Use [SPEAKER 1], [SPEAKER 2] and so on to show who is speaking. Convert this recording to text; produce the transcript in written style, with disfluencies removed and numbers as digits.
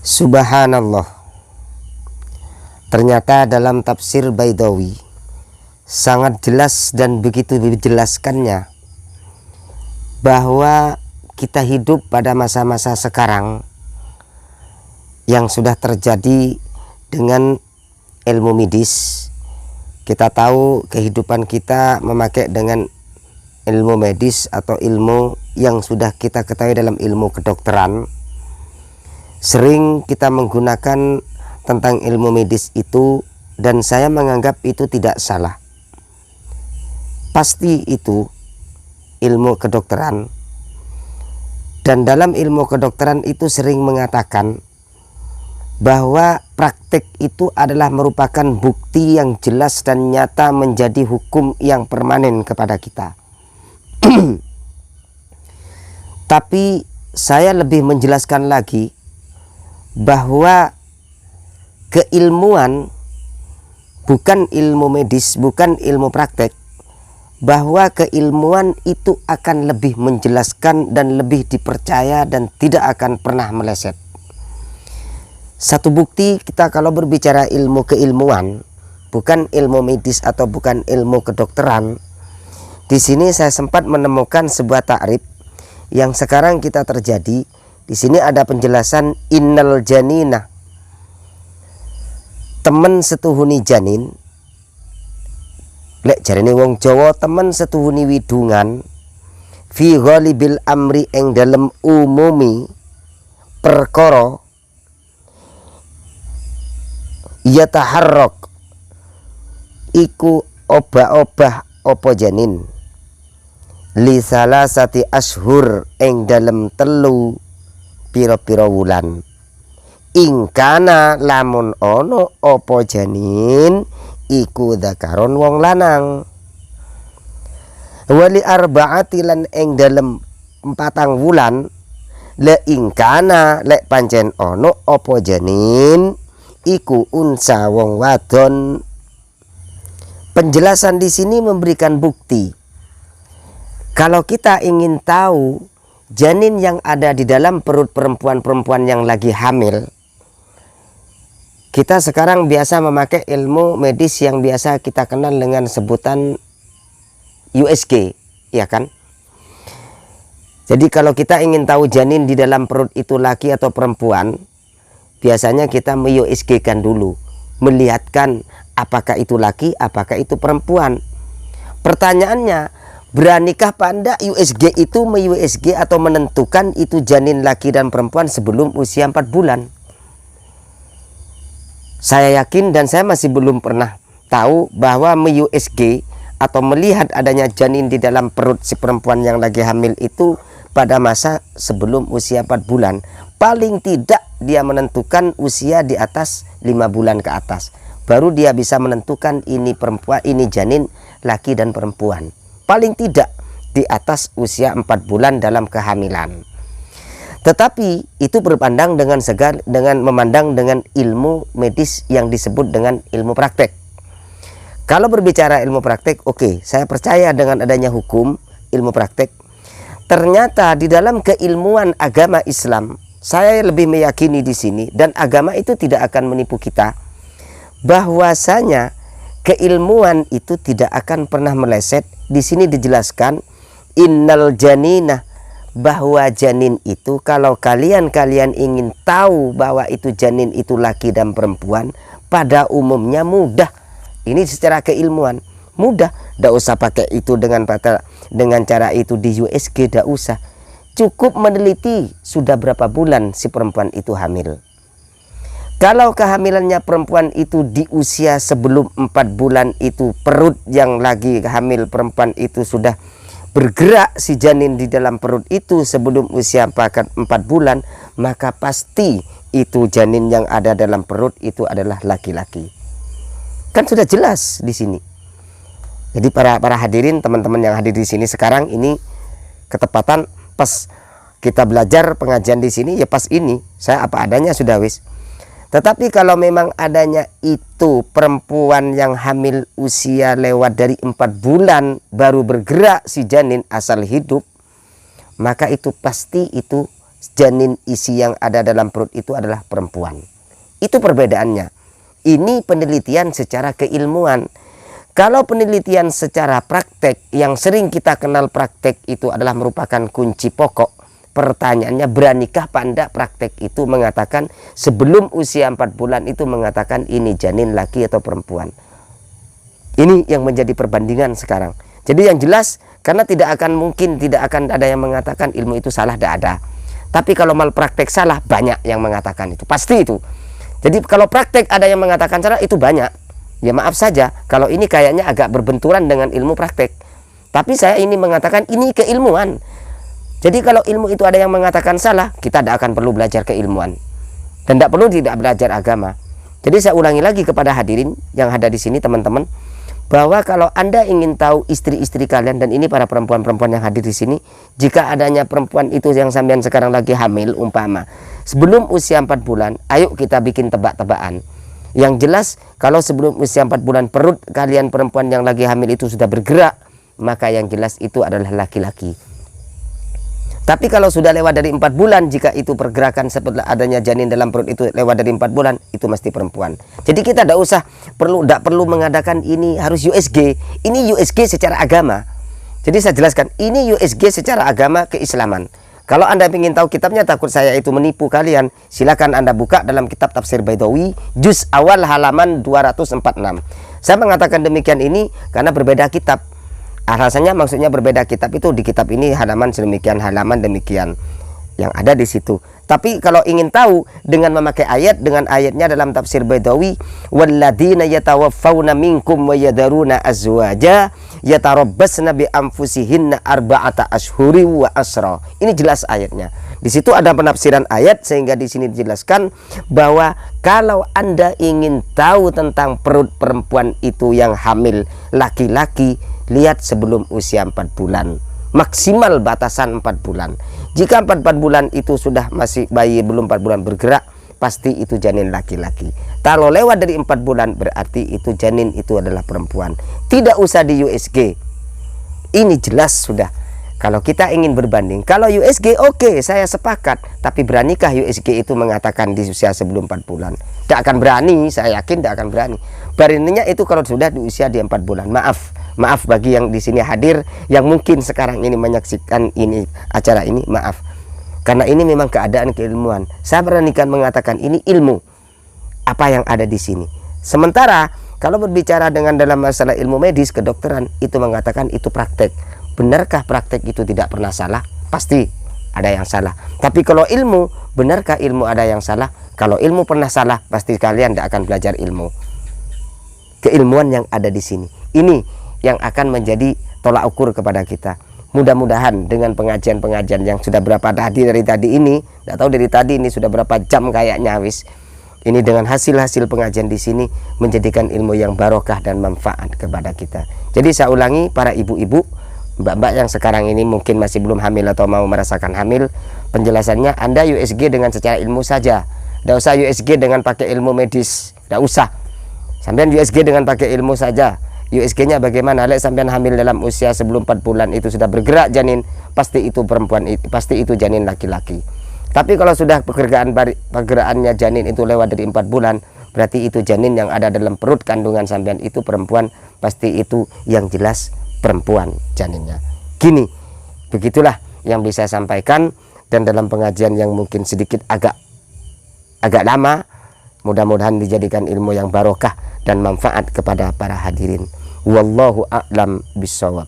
[SPEAKER 1] Subhanallah. Ternyata dalam tafsir Baidawi sangat jelas dan begitu dijelaskannya bahwa kita hidup pada masa-masa sekarang yang sudah terjadi dengan ilmu medis. Kita tahu kehidupan kita memakai dengan ilmu medis atau ilmu yang sudah kita ketahui dalam ilmu kedokteran. Sering kita menggunakan tentang ilmu medis itu, dan saya menganggap itu tidak salah. Pasti itu ilmu kedokteran, dan dalam ilmu kedokteran itu sering mengatakan bahwa praktek itu adalah merupakan bukti yang jelas dan nyata menjadi hukum yang permanen kepada kita. Tapi saya lebih menjelaskan lagi bahwa keilmuan bukan ilmu medis, bukan ilmu praktek, bahwa keilmuan itu akan lebih menjelaskan dan lebih dipercaya dan tidak akan pernah meleset. Satu bukti kita kalau berbicara ilmu keilmuan, bukan ilmu medis atau bukan ilmu kedokteran. Di sini saya sempat menemukan sebuah takrif yang sekarang kita terjadi. Di sini ada penjelasan innal janina, temen setuhuni janin. Lek jarene wong Jawa temen setuhuni widungan fi ghalibil amri ing dalem umumi perkara yataharrak iku obah-obah apa janin li salasati ashur ing dalem telu pira-pira wulan. Ingkana lamun ono apa janin iku dzakaron wong lanang. Wali arba'ati lan ing dalem 4 wulan le ingkana lek pancen ono apa janin iku unsa wong wadon. Penjelasan di sini memberikan bukti kalau kita ingin tahu janin yang ada di dalam perut perempuan-perempuan yang lagi hamil. Kita sekarang biasa memakai ilmu medis yang biasa kita kenal dengan sebutan USG, ya kan? Jadi kalau kita ingin tahu janin di dalam perut itu laki atau perempuan, biasanya kita me-USG-kan dulu, melihatkan apakah itu laki, apakah itu perempuan. Pertanyaannya, beranikah Anda USG itu me-USG atau menentukan itu janin laki dan perempuan sebelum usia 4 bulan? Saya yakin dan saya masih belum pernah tahu bahwa me-USG atau melihat adanya janin di dalam perut si perempuan yang lagi hamil itu pada masa sebelum usia 4 bulan. Paling tidak dia menentukan usia di atas 5 bulan ke atas. Baru dia bisa menentukan ini perempuan, ini janin laki dan perempuan. Paling tidak di atas usia 4 bulan dalam kehamilan. Tetapi itu berpandang dengan memandang dengan ilmu medis yang disebut dengan ilmu praktek. Kalau berbicara ilmu praktek, oke, saya percaya dengan adanya hukum ilmu praktek. Ternyata di dalam keilmuan agama Islam, saya lebih meyakini di sini, dan agama itu tidak akan menipu kita, bahwasanya keilmuan itu tidak akan pernah meleset. Di sini dijelaskan innal janina, bahwa janin itu kalau kalian ingin tahu bahwa itu janin itu laki dan perempuan, pada umumnya mudah. Ini secara keilmuan mudah, tidak usah pakai itu dengan cara itu di USG, tidak usah. Cukup meneliti sudah berapa bulan si perempuan itu hamil. Kalau kehamilannya perempuan itu di usia sebelum 4 bulan itu, perut yang lagi hamil perempuan itu sudah bergerak si janin di dalam perut itu sebelum usia 4 bulan, maka pasti itu janin yang ada dalam perut itu adalah laki-laki. Kan sudah jelas di sini. Jadi para hadirin, teman-teman yang hadir di sini sekarang ini ketepatan pas kita belajar pengajian di sini, ya pas ini saya apa adanya sudah wis. Tetapi kalau memang adanya itu perempuan yang hamil usia lewat dari 4 bulan baru bergerak si janin asal hidup, maka itu pasti itu janin isi yang ada dalam perut itu adalah perempuan. Itu perbedaannya. Ini penelitian secara keilmuan. Kalau penelitian secara praktek, yang sering kita kenal praktek itu adalah merupakan kunci pokok. Pertanyaannya, beranikah Pak Anda praktek itu mengatakan sebelum usia 4 bulan itu mengatakan ini janin laki atau perempuan. Ini yang menjadi perbandingan sekarang. Jadi yang jelas, karena tidak akan ada yang mengatakan ilmu itu salah, tidak ada. Tapi kalau malpraktek salah, banyak yang mengatakan itu. Pasti itu. Jadi kalau praktek ada yang mengatakan salah, itu banyak. Ya maaf saja, kalau ini kayaknya agak berbenturan dengan ilmu praktek. Tapi saya ini mengatakan ini keilmuan. Jadi kalau ilmu itu ada yang mengatakan salah, kita tidak akan perlu belajar keilmuan. Dan tidak belajar agama. Jadi saya ulangi lagi kepada hadirin yang ada di sini teman-teman, bahwa kalau Anda ingin tahu istri-istri kalian, dan ini para perempuan-perempuan yang hadir di sini, jika adanya perempuan itu yang sampean sekarang lagi hamil umpama, sebelum usia 4 bulan, ayo kita bikin tebak-tebakan. Yang jelas, kalau sebelum usia 4 bulan perut kalian perempuan yang lagi hamil itu sudah bergerak, maka yang jelas itu adalah laki-laki. Tapi kalau sudah lewat dari 4 bulan, jika itu pergerakan setelah adanya janin dalam perut itu lewat dari 4 bulan, itu mesti perempuan. Jadi kita tidak perlu mengadakan ini harus USG. Ini USG secara agama. Jadi saya jelaskan, ini USG secara agama keislaman. Kalau Anda ingin tahu kitabnya, takut saya itu menipu kalian, silakan Anda buka dalam kitab Tafsir Baidawi, juz awal halaman 246. Saya mengatakan demikian ini karena berbeda kitab. Alasannya maksudnya berbeda kitab itu, di kitab ini halaman sedemikian, halaman demikian yang ada di situ. Tapi kalau ingin tahu dengan memakai ayat, dengan ayatnya dalam Tafsir Baidawi, walladzina yatawaffawna minkum wa yadaruna azwaja yatarabbasna bi anfusihinna arba'ata ashhuri wa asra. Ini jelas ayatnya. Di situ ada penafsiran ayat, sehingga di sini dijelaskan bahwa kalau Anda ingin tahu tentang perut perempuan itu yang hamil laki-laki, lihat sebelum usia 4 bulan. Maksimal batasan 4 bulan. Jika 4 bulan itu sudah masih bayi belum 4 bulan bergerak, pasti itu janin laki-laki. Kalau lewat dari 4 bulan, berarti itu janin itu adalah perempuan. Tidak usah di USG. Ini jelas sudah. Kalau kita ingin berbanding, kalau USG oke, saya sepakat. Tapi beranikah USG itu mengatakan di usia sebelum 4 bulan? Tidak akan berani, saya yakin tidak akan berani. Beraninya itu kalau sudah di usia di 4 bulan. Maaf bagi yang di sini hadir, yang mungkin sekarang ini menyaksikan ini acara ini, maaf. Karena ini memang keadaan keilmuan. Saya beranikan mengatakan ini ilmu apa yang ada di sini. Sementara kalau berbicara dengan dalam masalah ilmu medis, kedokteran, itu mengatakan itu praktek. Benarkah praktek itu tidak pernah salah? Pasti ada yang salah. Tapi kalau ilmu, benarkah ilmu ada yang salah? Kalau ilmu pernah salah, pasti kalian tidak akan belajar ilmu. Keilmuan yang ada di sini, ini yang akan menjadi tolak ukur kepada kita. Mudah-mudahan dengan pengajian-pengajian yang sudah berapa tadi dari tadi ini, tidak tahu dari tadi ini sudah berapa jam kayaknya wis. Ini dengan hasil-hasil pengajian di sini menjadikan ilmu yang barokah dan manfaat kepada kita. Jadi saya ulangi, para ibu-ibu, mbak-mbak yang sekarang ini mungkin masih belum hamil atau mau merasakan hamil, penjelasannya Anda USG dengan secara ilmu saja. Tidak usah USG dengan pakai ilmu medis, tidak usah. Sampean USG dengan pakai ilmu saja. USG-nya bagaimana? Lek sampean hamil dalam usia sebelum 4 bulan itu sudah bergerak janin, pasti itu perempuan, pasti itu janin laki-laki. Tapi kalau sudah pergerakannya janin itu lewat dari 4 bulan, berarti itu janin yang ada dalam perut kandungan sampean itu perempuan, pasti itu yang jelas perempuan janinnya. Gini, begitulah yang bisa saya sampaikan, dan dalam pengajian yang mungkin sedikit agak lama, mudah-mudahan dijadikan ilmu yang barokah dan manfaat kepada para hadirin. Wallahu a'lam bishawab.